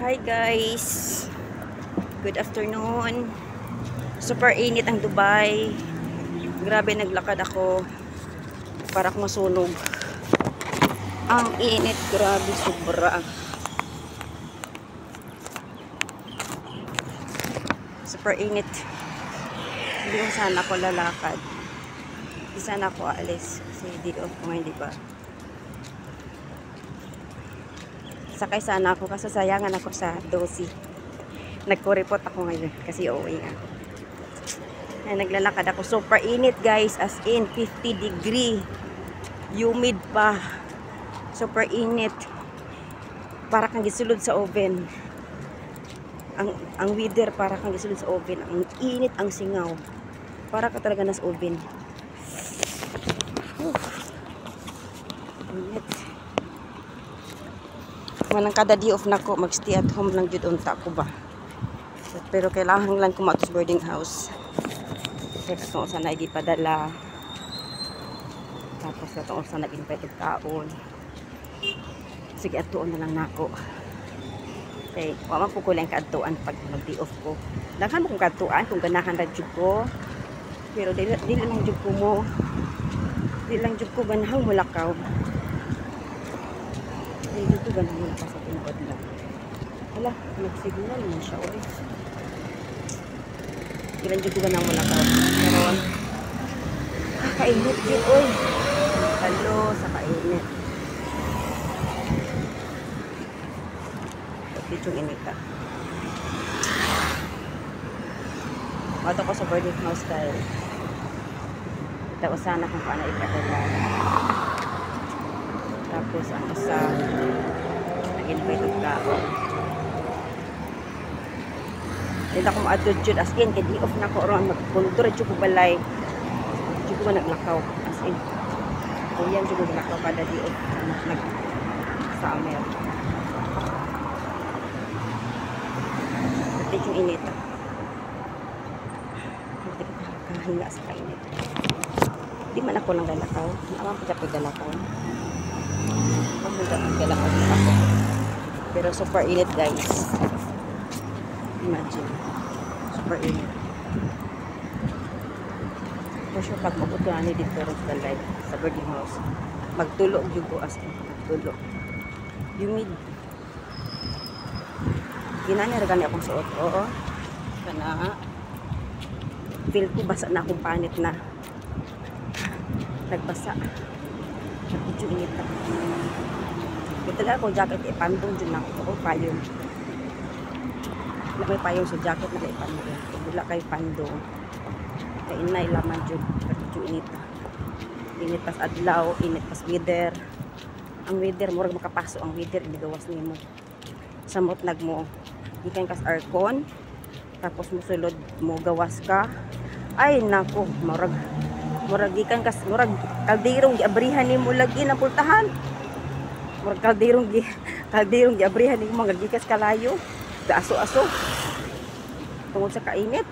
Hi guys, good afternoon. Super init ang Dubai. Grabe, naglakad ako para akong masunog. Ang init, grabe, sobra. Super init. Hindi ko sana ako lalakad. Hindi sana ako aalis kasi di off ko ngayon, diba? Sakay sana ako kasi sayangan ako sa dosi. Nagko-report ako ngayon kasi uuwi nga. Naglalakad ako. Super init guys, as in 50 degree. Humid pa. Super init. Para kang gisulod sa oven. Ang weather para kang gisulod sa oven. Ang init, ang singaw. Para ka talaga nas oven. Init. Manang kada day off na ko, mag-stay at home lang jud unta ko ba. Pero kailangan lang ko matos boarding house. Kasi katong sa naigipadala. Tapos katong sa nag-invite og taon. Sige, atuon na lang nako. Okay, wala man po ko lang kaadtuan pag mag-day off ko. Daghan mo kung kaadtuan kung ganahan ra jud ko. Pero dili lang jud ko mo. Dili lang jud ko ganahang mulakaw. Dito ganun muna pa sa tinawad na. Hala, nag-signal naman siya, oy. Ilan dito ganun mula ka. Pero, kainit din, oy. Halo, sa kainit. Dito yung inita. Mato ko sa boarding house dahil tapos sana kung paano ipadala. Tapos ang isa nag-invite ng tao. Dito ako ma-adod jud as in kay di off na ko ron magpunto ra jud ko balay. Jud ko naglakaw as in. Kuyan jud ko naglakaw kada di off nag summer. Dito yung init. Dito ko kahinga sa kainit. Di man ako lang lalakaw. Naman pa sa paglalakaw. Pero super init guys. Imagine. Super init. For sure pag mabot ko na dito sa live sa boarding house. Magtulog yung ko as in. Magtulog. Humid. Ginanya gani akong suot. Oo. Kana. Feel ko basa na akong panit na. Nagbasa. Medyo init ako. Ito lang akong jacket, ipandong dyan ako. Ito ko payong. Wala may payong sa jacket na ipandong. Wala kayo pandong. Kaya inay laman dyan. Medyo init. Init pas adlaw, init pas weather. Ang weather, murag makapaso ang weather, inigawas niyo mo. Samot nag mo. Ikan kas aircon. Tapos musulod mo gawas ka. Ay, nako, murag gikan kas murag kalderong giabrihan nimo lagi na pultahan. Murag kalderong giabrihan nimo mga gikas kalayo. Gaaso-aso. Tungod sa kainit.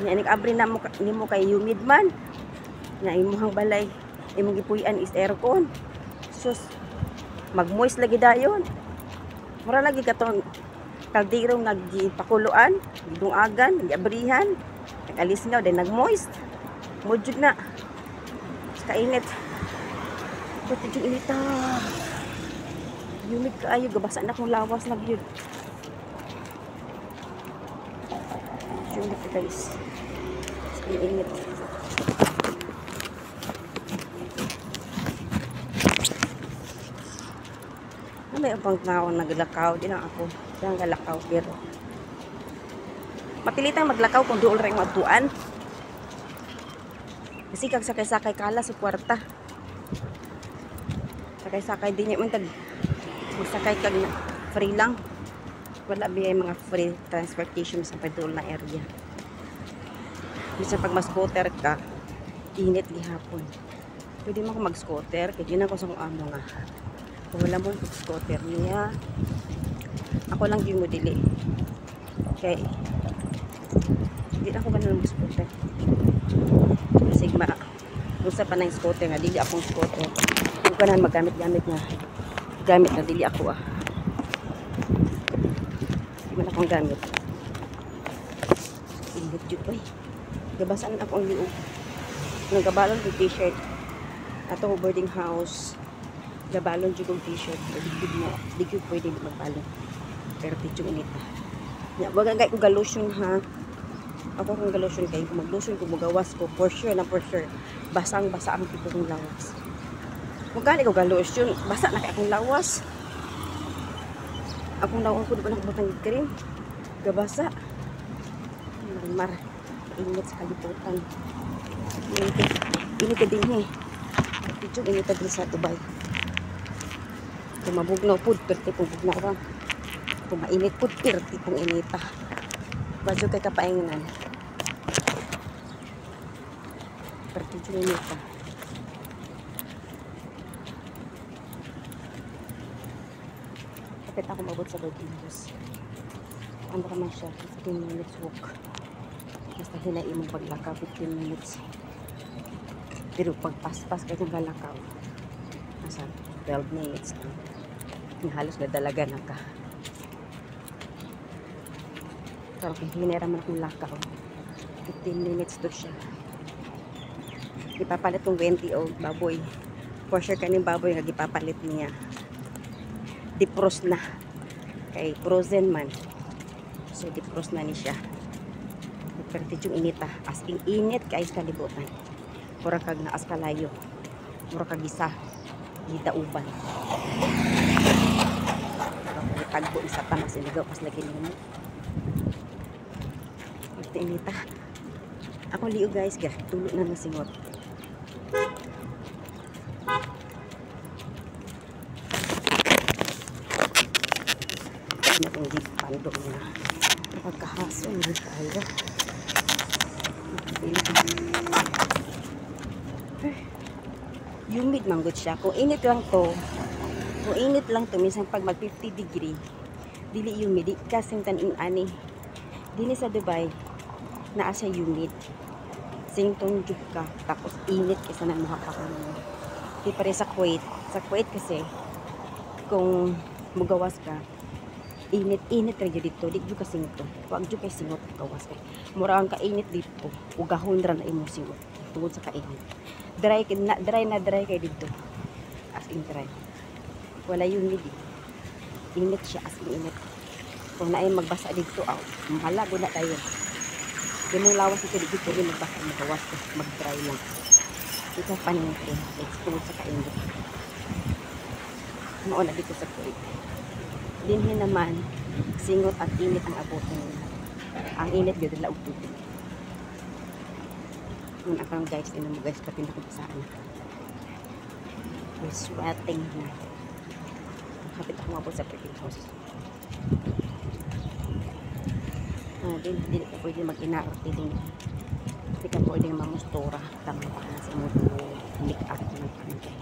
Nya ning abri na mo nimo kay humid man. Nya imong balay, imong gipuy-an is aircon. Sus. Mag-moist lagi dayon. Mura lagi katong kalderong nagipakuluan, gidungagan, giabrihan. Nag-alis nga din nag-moist. Mujud na. Kainit. Pati yung inita. Humid ka ayo. Gabasa na kong lawas na yun. Humid ka guys. Init. May upang tao naglakaw. Di lang ako. Di lang galakaw. Pero mapilitang maglakaw kung doon rin matuan. Kasi kag sakay-sakay kala sa kwarta. Sakay-sakay din yung tag magsakay kag free lang. Wala biyay mga free transportation sa padul na area. Bisa pag mag-scooter ka, init gihapon. Pwede mo ko mag-scooter, kaya din ako sa kong amo nga. Kung wala mo mag-scooter niya, ako lang yung modili. Okay. Hindi na ako ganun mag-scooter. Sigma. Usa pa ng scooter nga, dili akong scooter. Kung ka na magamit-gamit nga. Gamit na dili ako Di man akong gamit. Init yun ba eh. Gabasaan ako ang liog. Nagabalon yung t-shirt. Ato boarding house. Gabalon yung t-shirt. Di ko pwede magbalon. Pero tityong init na. Wag ang kong galusyon ha. Ako kung galusyon kayo. Kung maglusyon ko, magawas ko. For sure na for sure. Basang-basa ang tipo kong lawas. Kung kani ko galusyon, basa na kaya akong lawas. Akong lawas ko, di ba nakabutang cream? Gabasa. Mar. Init sa kaliputan. Init ka din eh. Tityong init ka din sa Dubai. Kung mabugnaw po, perti kung bugnaw ka. Kung mainit po, perti kung inita. Baso kay kapainginan. Perti yung inita. Kapit ako mabot sa boarding house. Ano ka man siya? 15 minutes walk. Basta hinai mong paglakaw, 15 minutes. Pero pagpaspas kayo ng galakaw, nasa 12 minutes lang. Halos nadalaga na ka. Pero kung hinera man akong lakaw, 15 minutes to siya. Ipapalit ng 20-old baboy. For sure kaning baboy nga ipapalit niya. Defrost na. Kay frozen man. So defrost na ni siya. Perti yung inita. As in init kay kalibutan. Mura kag naas kalayo. Mura kag isa. Gidauban. Tagbo isa pa mas iligaw pas lagi nimo. Perti inita. Ako liyo guys, tulo na nasingot. Na kung di pando na. Pagkahaso na tayo. Humid manggod siya. Kung init lang to, minsan pag mag 50 degree, dili humid, kasing tanin ani. Dili sa Dubai, naa siya humid. Singtong jug ka, tapos init kaysa na makakakuha mo. Di pare sa Kuwait. Sa Kuwait kasi, kung mugawas ka, init ra gyud dito, di jud ka singto. Wag jud kay singot gawas kay. Mura ang kainit dito, ugahon ra na imo singot tungod sa kainit. Dry kay dito. As in dry. Wala yung humid. Init siya as in init. Kung naay magbasa dito, mahalago na tayo. Di mong lawas dito dito rin magbasa, magawas, mag-dry lang. Ito panintin, tungod sa kainit. Mauna dito sa Kuwait. Dinhin naman, singot at init ang abutin nila. Ang init yun, laog tubig. Yun akong guys, mo guys, pati na kumpasaan. We're sweating na. Kapit ako mabot sa freaking house. Hindi ka pwede mag-inarte din. Hindi ka pwede mamustura. Tama pa na sa mundo. Make up na pantay.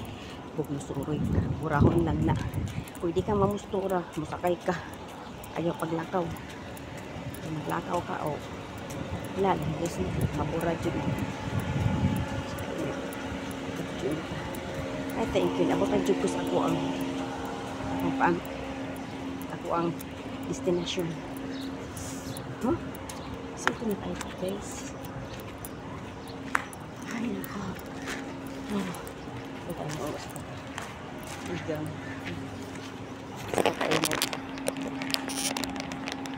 Huwag musuroy ka. Burahon lang na. Pwede ka mamustura. Musakay ka. Ayaw paglakaw. Kung maglakaw ka, wala lang. Yes, mabura dyan. Ay, thank you. Nabutan dyan ko sa ako ang destination. Huh? Sito na tayo guys. Ay, nako. Ito tayo oras pa. Hanggang sa kayo mo.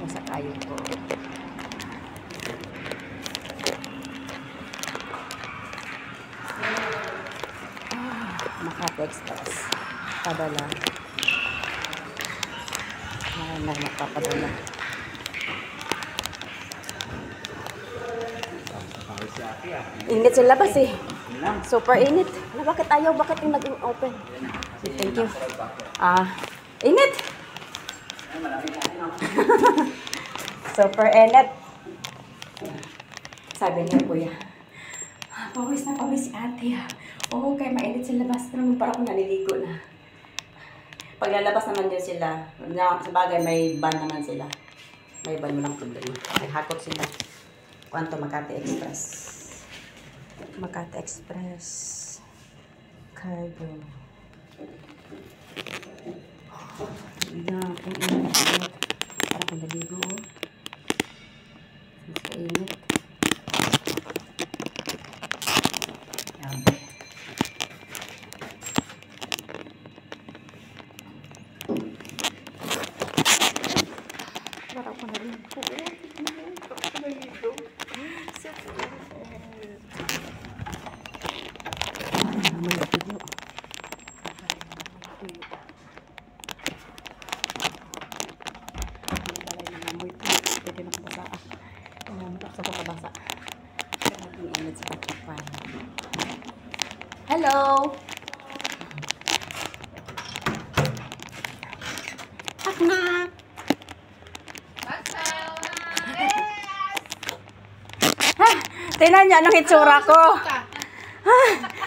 Nasa kayo ko. Makati Express. Padala. Na nagpapadala. Init sa labas eh. Super init. Bakit ayaw? Bakit yung nag-open? Thank you. Init! Super init. Sabi niya, kuya. Pawis na pawis si ate. Oo, kaya mainit sa labas. Pero parang naliligo na. Pag lalabas naman din sila, sa bagay may ban naman sila. May ban mo lang problema. May hakot sila. Kwanto Makati Express. Makati Express. Cargo. Yan, kung init. Parang ako naligo. Sa init. Grabe. Para ako naligo. Hello! Aknak! Tingnan niya ang hitsura ko.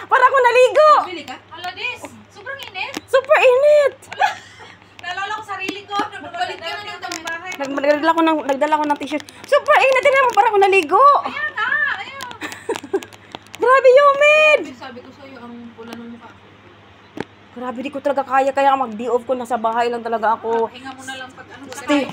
Para ako naligo. Bili ka? Hala, Des. Sobrang init. Super init. Naalala ko sarili ko. Nagbalik ka na ng bahay. Nagdala ko ng t-shirt. Super init. Tingnan mo, para ako naligo. Ayan na. Ayan. Grabe, humid. Sabi ko sa'yo, ang pula ng mukha. Grabe, di ko talaga kaya. Kaya mag-day off ko. Nasa bahay lang talaga ako. Hinga mo na lang pag ano. Stay.